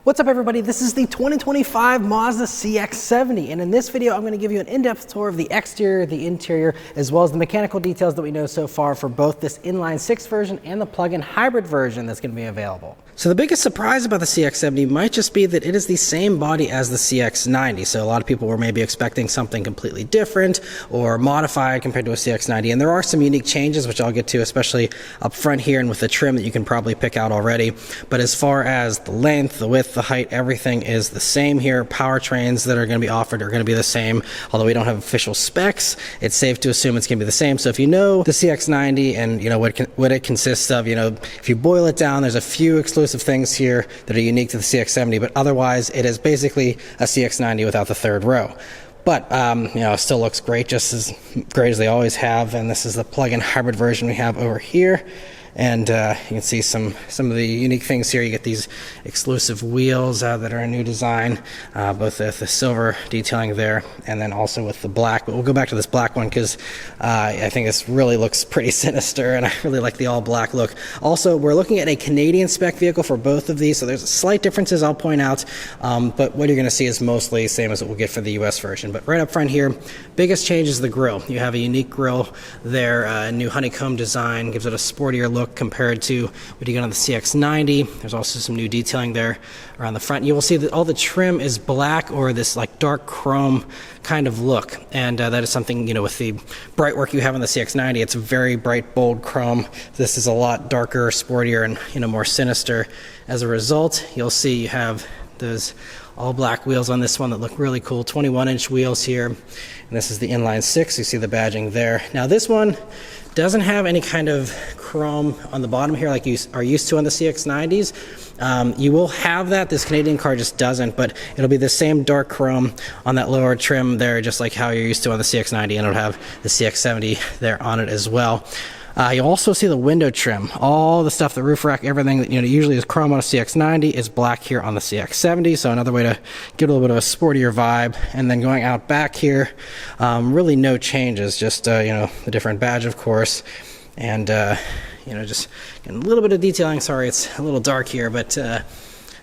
What's up everybody, this is the 2025 Mazda CX-70, and in this video I'm going to give you an in-depth tour of the exterior, the interior, as well as the mechanical details that we know so far for both this inline-six version and the plug-in hybrid version that's going to be available. So the biggest surprise about the CX-70 might just be that it is the same body as the CX-90, so a lot of people were maybe expecting something completely different or modified compared to a CX-90, and there are some unique changes which I'll get to, especially up front here and with the trim that you can probably pick out already. But as far as the length, the width, the height, everything is the same here. Powertrains that are going to be offered are going to be the same, although we don't have official specs. It's safe to assume it's going to be the same. So if you know the CX-90 and you know what it consists of, you know, if you boil it down, there's a few exclusive things here that are unique to the CX-70, but otherwise it is basically a CX-90 without the third row. But, you know, it still looks great, just as great as they always have. And this is the plug-in hybrid version we have over here. And you can see some of the unique things here. You get these exclusive wheels that are a new design, both with the silver detailing there and then also with the black. But we'll go back to this black one because I think this really looks pretty sinister, and I really like the all black look. Also, we're looking at a Canadian spec vehicle for both of these, so there's slight differences I'll point out, but what you're going to see is mostly the same as what we'll get for the US version. But right up front here, biggest change is the grille. You have a unique grille there, a new honeycomb design, gives it a sportier look compared to what you get on the CX-90. There's also some new detailing there around the front. You will see that all the trim is black or this like dark chrome kind of look, and that is something, you know, with the bright work you have on the CX-90, it's a very bright, bold chrome. This is a lot darker, sportier, and, you know, more sinister. As a result, you'll see you have those all black wheels on this one that look really cool, 21-inch wheels here, and this is the inline six. You see the badging there. Now this one doesn't have any kind of chrome on the bottom here like you are used to on the CX-90s. You will have that. This Canadian car just doesn't, but it'll be the same dark chrome on that lower trim there, just like how you're used to on the CX-90, and it'll have the CX-70 there on it as well. You'll also see the window trim. All the stuff, the roof rack, everything that, you know, usually is chrome on a CX-90 is black here on the CX-70. So another way to get a little bit of a sportier vibe. And then going out back here, really no changes, just, you know, the different badge, of course. And, you know, just a little bit of detailing. Sorry, it's a little dark here, but,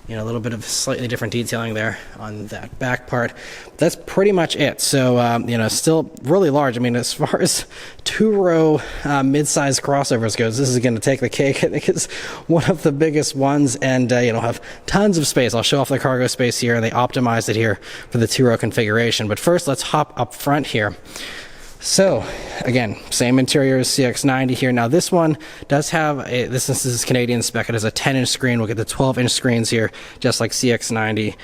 you know, a little bit of slightly different detailing there on that back part. That's pretty much it. So, you know, still really large. I mean, as far as two-row mid-size crossovers goes, this is going to take the cake. I think it's one of the biggest ones, and, you know, have tons of space. I'll show off the cargo space here, and they optimized it here for the two-row configuration. But first, let's hop up front here. So, again, same interior as CX-90 here. Now, this one does have a, this is Canadian spec. It has a 10-inch screen. We'll get the 12-inch screens here, just like CX-90.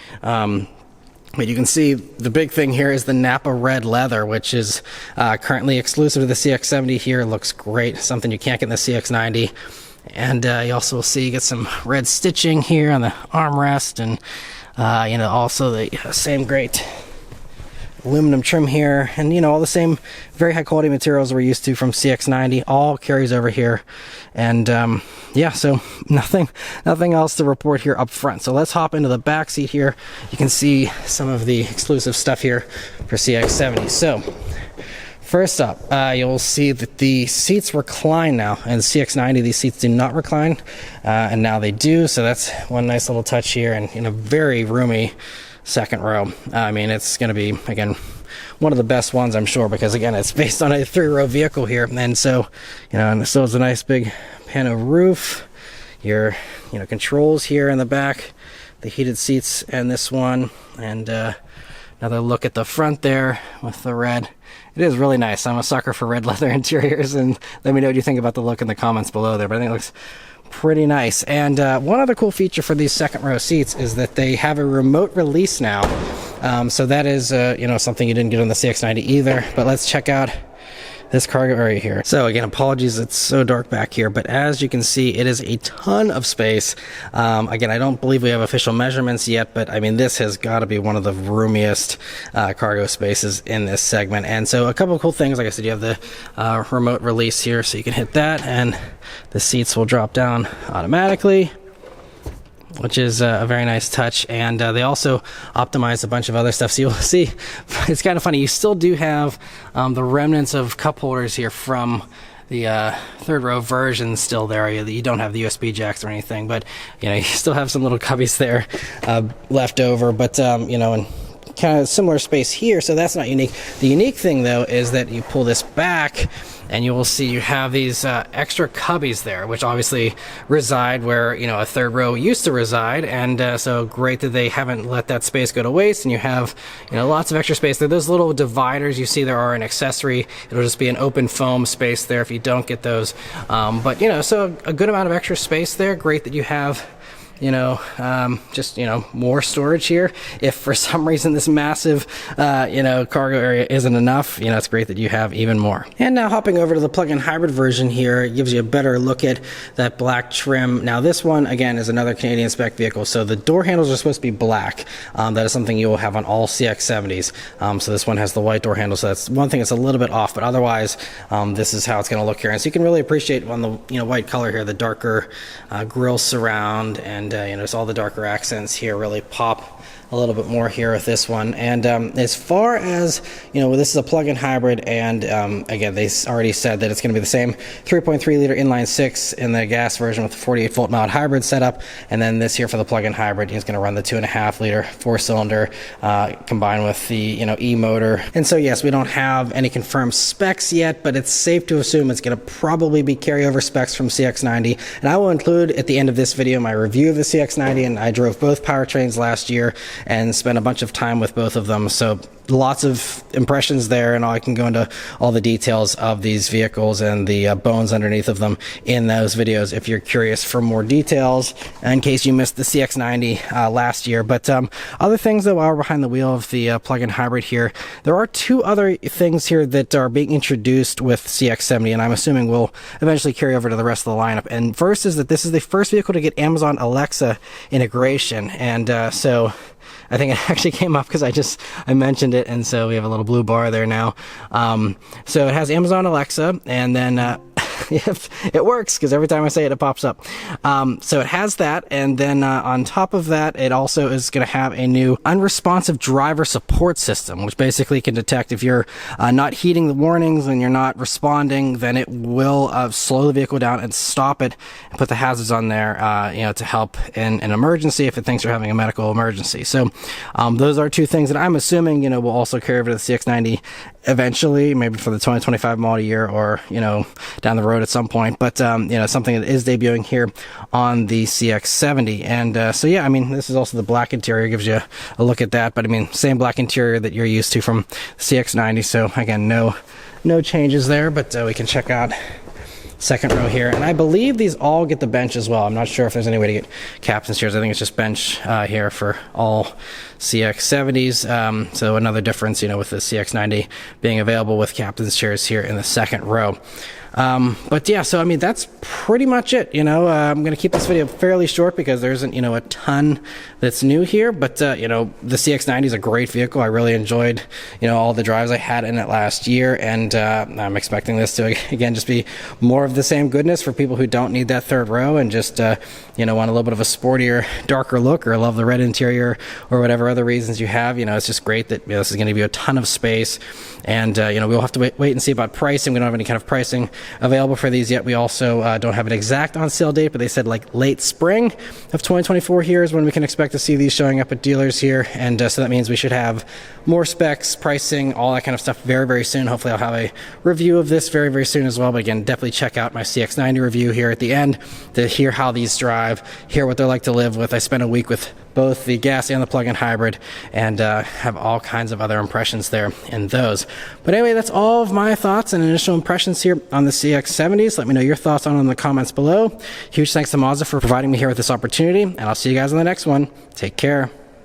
But you can see the big thing here is the Napa red leather, which is currently exclusive to the CX-70 here. It looks great, something you can't get in the CX-90. And you also will see you get some red stitching here on the armrest, and you know, also the same great aluminum trim here, and, you know, all the same very high quality materials we're used to from CX-90 all carries over here. And yeah, so nothing else to report here up front. So let's hop into the back seat here. You can see some of the exclusive stuff here for CX-70. So first up, you'll see that the seats recline now. In the CX-90, these seats do not recline, and now they do. So that's one nice little touch here, and, you know, very roomy second row. I mean, it's going to be, again, one of the best ones, I'm sure, because, again, it's based on a three-row vehicle here. And so, you know, and so it's a nice big pano roof. Your, you know, controls here in the back, the heated seats, and this one, and another look at the front there with the red. It is really nice. I'm a sucker for red leather interiors, and let me know what you think about the look in the comments below there, but I think it looks pretty nice. And one other cool feature for these second row seats is that they have a remote release now. So that is, you know, something you didn't get on the CX-90 either. But let's check out this cargo area here. So again, apologies, it's so dark back here, but as you can see, it is a ton of space. Again, I don't believe we have official measurements yet, but I mean, this has got to be one of the roomiest cargo spaces in this segment. And so a couple of cool things, like I said, you have the remote release here, so you can hit that, and the seats will drop down automatically, which is a very nice touch. And they also optimized a bunch of other stuff. So you'll see, it's kind of funny, you still do have the remnants of cup holders here from third row version still there. You don't have the USB jacks or anything, but you still have some little cubbies there left over. But and kind of similar space here, so that's not unique. The unique thing though is that you pull this back and you will see you have these extra cubbies there, which obviously reside where a third row used to reside, and so great that they haven't let that space go to waste, and you have lots of extra space there. Those little dividers you see there are an accessory. It'll just be an open foam space there if you don't get those, but so a good amount of extra space there. Great that you have just more storage here. If for some reason this massive cargo area isn't enough, it's great that you have even more. And now hopping over to the plug-in hybrid version here, it gives you a better look at that black trim. Now this one again is another Canadian spec vehicle, so the door handles are supposed to be black. That is something you will have on all CX-70s. So this one has the white door handle, so that's one thing that's a little bit off, but otherwise this is how it's going to look here. And so you can really appreciate on the white color here, the darker grille surround, and just all the darker accents here really pop a little bit more here with this one. And as far as this is a plug-in hybrid, and again, they already said that it's going to be the same 3.3 liter inline six in the gas version with the 48 volt mild hybrid setup, and then this here for the plug-in hybrid is going to run the 2.5 liter 4-cylinder combined with the E motor. And so yes, we don't have any confirmed specs yet, but it's safe to assume it's going to probably be carryover specs from CX-90. And I will include at the end of this video my review of the CX-90, and I drove both powertrains last year and spent a bunch of time with both of them, so lots of impressions there, and I can go into all the details of these vehicles and the bones underneath of them in those videos if you're curious for more details, in case you missed the CX-90 last year. But other things though, while we're behind the wheel of the plug-in hybrid here, there are two other things here that are being introduced with CX-70, and I'm assuming will eventually carry over to the rest of the lineup. And first is that this is the first vehicle to get Amazon Alexa integration, and so I think it actually came up because I mentioned it, and so we have a little blue bar there now. So it has Amazon Alexa, and then it works because every time I say it, it pops up. So it has that, and then on top of that, it also is going to have a new unresponsive driver support system, which basically can detect if you're not heeding the warnings and you're not responding, then it will slow the vehicle down and stop it and put the hazards on there, to help in an emergency if it thinks you're having a medical emergency. So those are two things that I'm assuming will also carry over to the CX-90 eventually, maybe for the 2025 model year, or down the road at some point. But something that is debuting here on the CX-70. And so yeah, I mean, this is also the black interior, gives you a look at that, but I mean, same black interior that you're used to from the CX-90. So again, no changes there, but we can check out second row here, and I believe these all get the bench as well. I'm not sure if there's any way to get captain's chairs. I think it's just bench here for all CX-70s. So another difference, with the CX-90 being available with captain's chairs here in the second row. But yeah, so I mean, that's pretty much it. I'm going to keep this video fairly short because there isn't, a ton that's new here, but the CX-90 is a great vehicle. I really enjoyed, all the drives I had in it last year, and I'm expecting this to, again, just be more of the same goodness for people who don't need that third row and just, want a little bit of a sportier, darker look, or love the red interior, or whatever other reasons you have. It's just great that this is going to be a ton of space, and we'll have to wait and see about pricing. We don't have any kind of pricing available for these yet. We also don't have an exact on sale date, but they said like late spring of 2024 here is when we can expect to see these showing up at dealers here, and so that means we should have more specs, pricing, all that kind of stuff very, very soon. Hopefully I'll have a review of this very, very soon as well. But again, definitely check out my CX-90 review here at the end to hear how these drive, hear what they're like to live with. I spent a week with both the gas and the plug-in hybrid, and have all kinds of other impressions there in those. But anyway, that's all of my thoughts and initial impressions here on the CX-70s. Let me know your thoughts on them in the comments below. Huge thanks to Mazda for providing me here with this opportunity, and I'll see you guys on the next one. Take care.